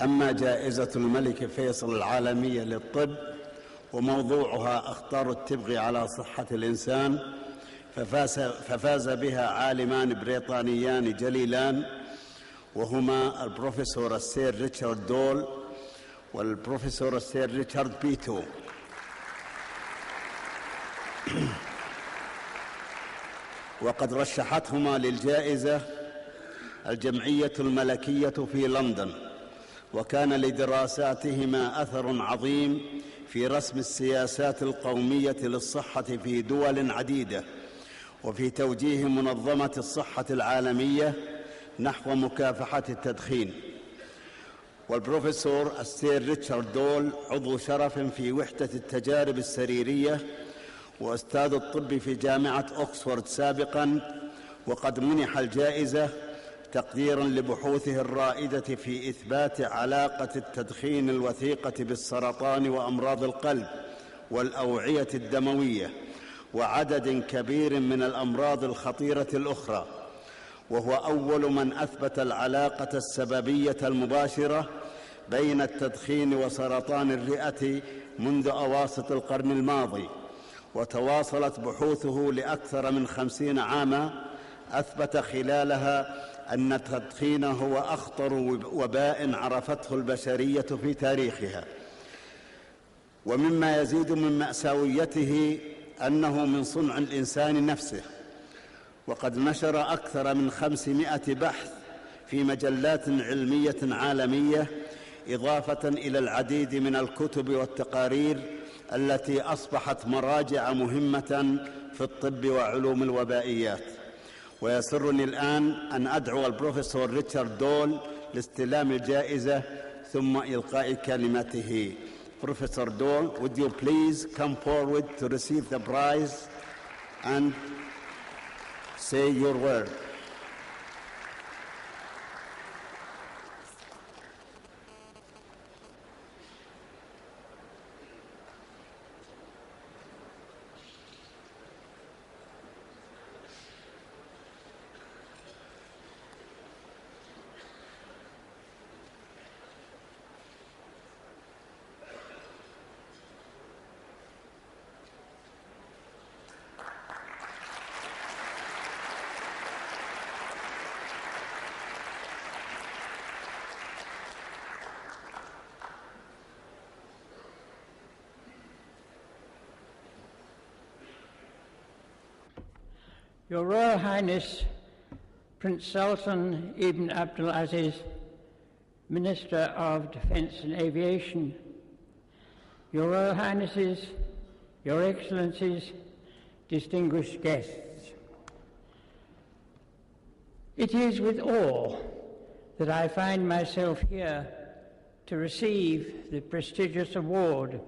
أما جائزة الملك فيصل العالمية للطب وموضوعها أخطار التبغ على صحة الإنسان، ففاز بها عالمان بريطانيان جليلان، وهما البروفيسور السير ريتشارد دول والبروفيسور السير ريتشارد بيتو. وقد رشحتهما للجائزة الجمعية الملكية في لندن، وكان لدراساتهما أثر عظيم في رسم السياسات القومية للصحة في دول عديدة، وفي توجيه منظمة الصحة العالمية نحو مكافحة التدخين. والبروفيسور السير ريتشارد دول عضو شرف في وحدة التجارب السريرية وأستاذ الطب في جامعة أكسفورد سابقاً، وقد منح الجائزة تقديراً لبحوثه الرائدة في إثبات علاقة التدخين الوثيقة بالسرطان وأمراض القلب والأوعية الدموية وعدد كبير من الأمراض الخطيرة الأخرى، وهو أول من أثبت العلاقة السببية المباشرة بين التدخين وسرطان الرئة منذ أواسط القرن الماضي. وتواصلت بحوثه لأكثر من 50 عاماً، أثبت خلالها أن التدخين هو أخطر وباء عرفته البشرية في تاريخها. ومما يزيد من مأساويته أنه من صنع الإنسان نفسه، وقد نشر أكثر من 500 بحث في مجلات علمية عالمية، إضافة إلى العديد من الكتب والتقارير التي أصبحت مراجع مهمة في الطب وعلوم الوبائيات. ويسرني الآن أن أدعو البروفيسور ريتشارد دول لاستلام الجائزة ثم إلقاء كلمته. Professor Dole, would you please come forward to receive the prize and say your word? Your Royal Highness, Prince Sultan Ibn Abdul Aziz, Minister of Defence and Aviation, Your Royal Highnesses, Your Excellencies, distinguished guests. It is with awe that I find myself here to receive the prestigious award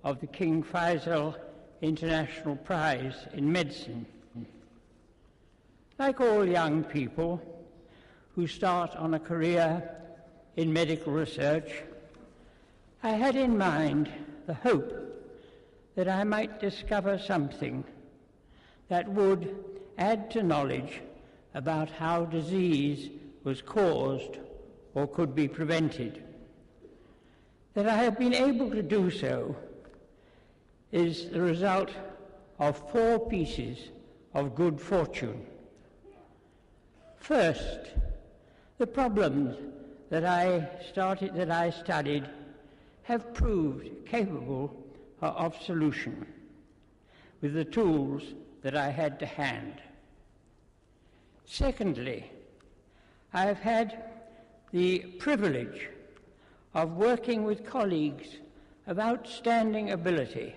of the King Faisal International Prize in Medicine. Like all young people who start on a career in medical research, I had in mind the hope that I might discover something that would add to knowledge about how disease was caused or could be prevented. That I have been able to do so is the result of 4 pieces of good fortune. First, the problems that I studied have proved capable of solution with the tools that I had to hand. Secondly, I have had the privilege of working with colleagues of outstanding ability.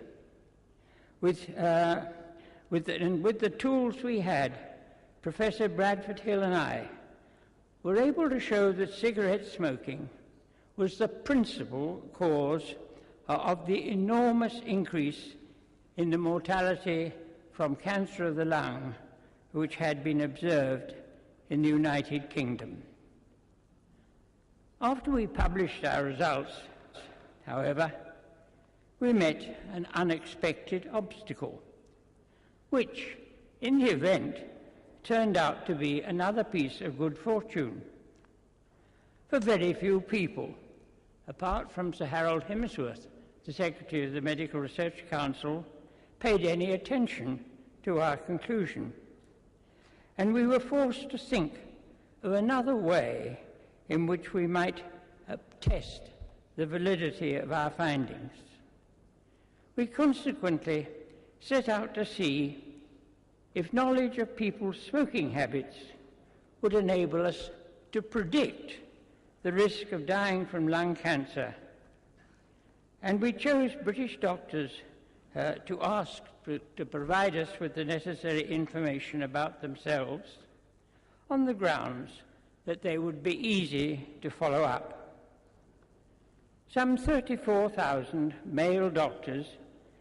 With the tools we had, Professor Bradford Hill and I were able to show that cigarette smoking was the principal cause of the enormous increase in the mortality from cancer of the lung which had been observed in the United Kingdom. After we published our results, however, we met an unexpected obstacle, which, in the event, turned out to be another piece of good fortune. For very few people apart from Sir Harold Hemsworth, the Secretary of the Medical Research Council, paid any attention to our conclusion. And we were forced to think of another way in which we might test the validity of our findings. We consequently set out to see if knowledge of people's smoking habits would enable us to predict the risk of dying from lung cancer. And we chose British doctors to ask to provide us with the necessary information about themselves on the grounds that they would be easy to follow up. Some 34,000 male doctors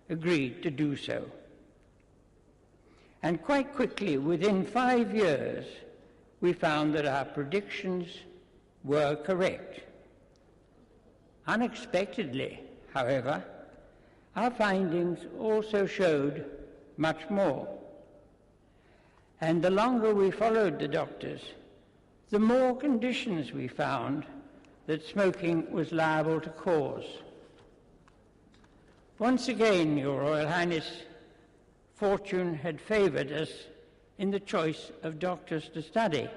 agreed to do so. And quite quickly, within 5 years, we found that our predictions were correct. Unexpectedly, however, our findings also showed much more. And the longer we followed the doctors, the more conditions we found that smoking was liable to cause. Once again, Your Royal Highness, fortune had favoured us in the choice of doctors to study.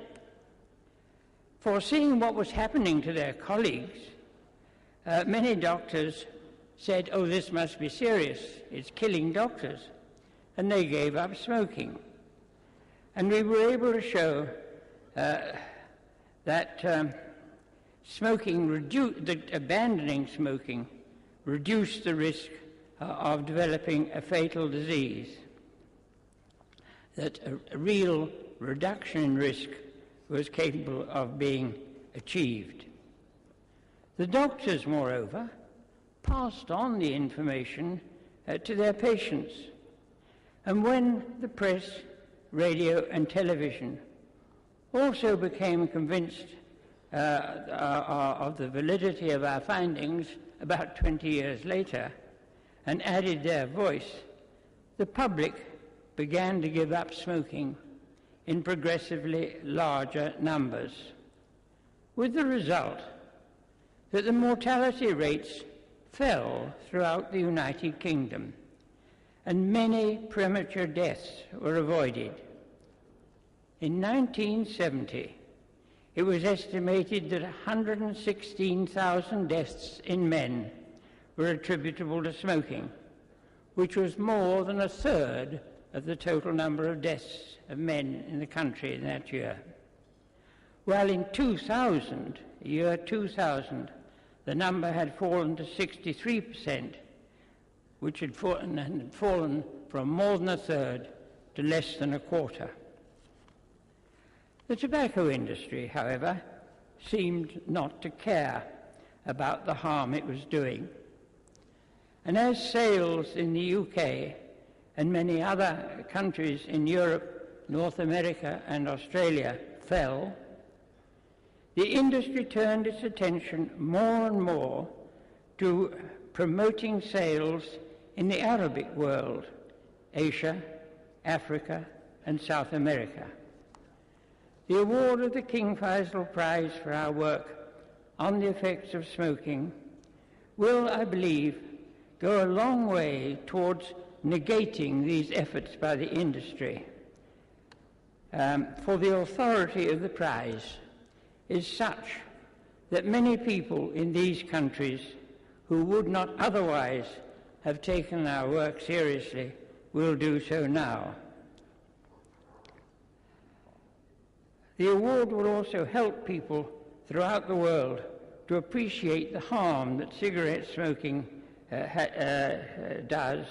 Foreseeing what was happening to their colleagues, many doctors said, "Oh, this must be serious, it's killing doctors," and they gave up smoking. And we were able to show that abandoning smoking reduced the risk of developing a fatal disease, that a real reduction in risk was capable of being achieved. The doctors, moreover, passed on the information to their patients. And when the press, radio and television also became convinced of the validity of our findings about 20 years later and added their voice, the public began to give up smoking in progressively larger numbers, with the result that the mortality rates fell throughout the United Kingdom and many premature deaths were avoided. In 1970, it was estimated that 116,000 deaths in men were attributable to smoking, which was more than a third of the total number of deaths of men in the country in that year. While in 2000, year 2000, the number had fallen to 63%, which had fallen from more than a third to less than a quarter. The tobacco industry, however, seemed not to care about the harm it was doing. And as sales in the UK and many other countries in Europe, North America and Australia fell, the industry turned its attention more and more to promoting sales in the Arabic world, Asia, Africa and South America. The award of the King Faisal Prize for our work on the effects of smoking will, I believe, go a long way towards negating these efforts by the industry. For the authority of the prize is such that many people in these countries who would not otherwise have taken our work seriously will do so now. The award will also help people throughout the world to appreciate the harm that cigarette smoking does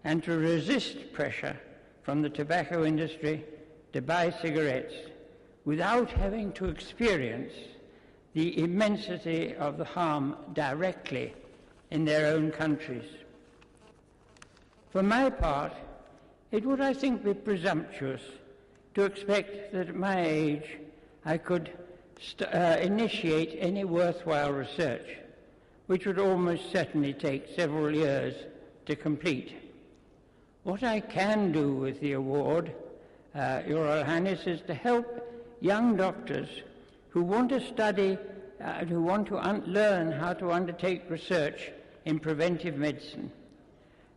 and to resist pressure from the tobacco industry to buy cigarettes without having to experience the immensity of the harm directly in their own countries. For my part, it would, I think, be presumptuous to expect that at my age I could initiate any worthwhile research, which would almost certainly take several years to complete. What I can do with the award, Your Royal Highness, is to help young doctors who want to study who want to learn how to undertake research in preventive medicine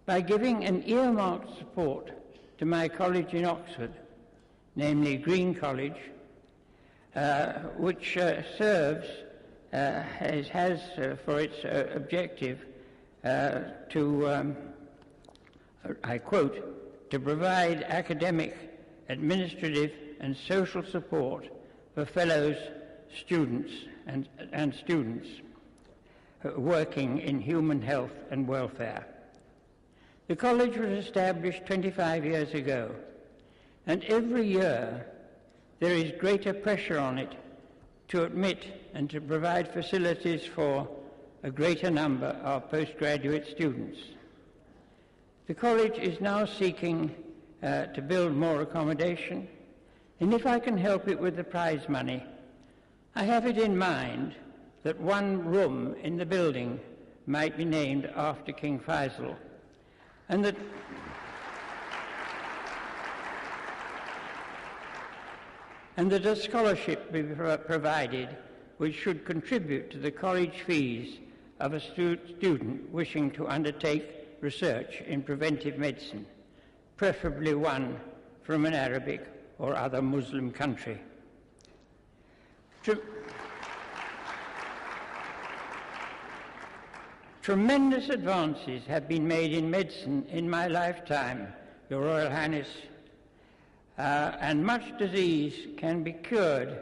by giving an earmarked support to my college in Oxford, namely Green College, which has for its objective to, I quote, to provide academic, administrative and social support for fellows, students and students working in human health and welfare. The college was established 25 years ago, and every year there is greater pressure on it to admit and to provide facilities for a greater number of postgraduate students. The college is now seeking to build more accommodation, and if I can help it with the prize money, I have it in mind that one room in the building might be named after King Faisal, and that a scholarship be provided which should contribute to the college fees of a student wishing to undertake research in preventive medicine, preferably one from an Arabic or other Muslim country. Tremendous advances have been made in medicine in my lifetime, Your Royal Highness, and much disease can be cured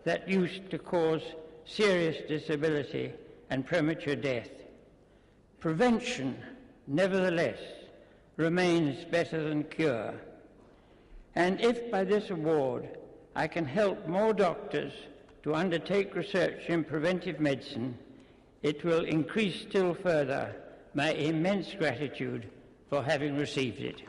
that used to cause serious disability and premature death. Prevention, nevertheless, remains better than cure. And if by this award I can help more doctors to undertake research in preventive medicine, it will increase still further my immense gratitude for having received it.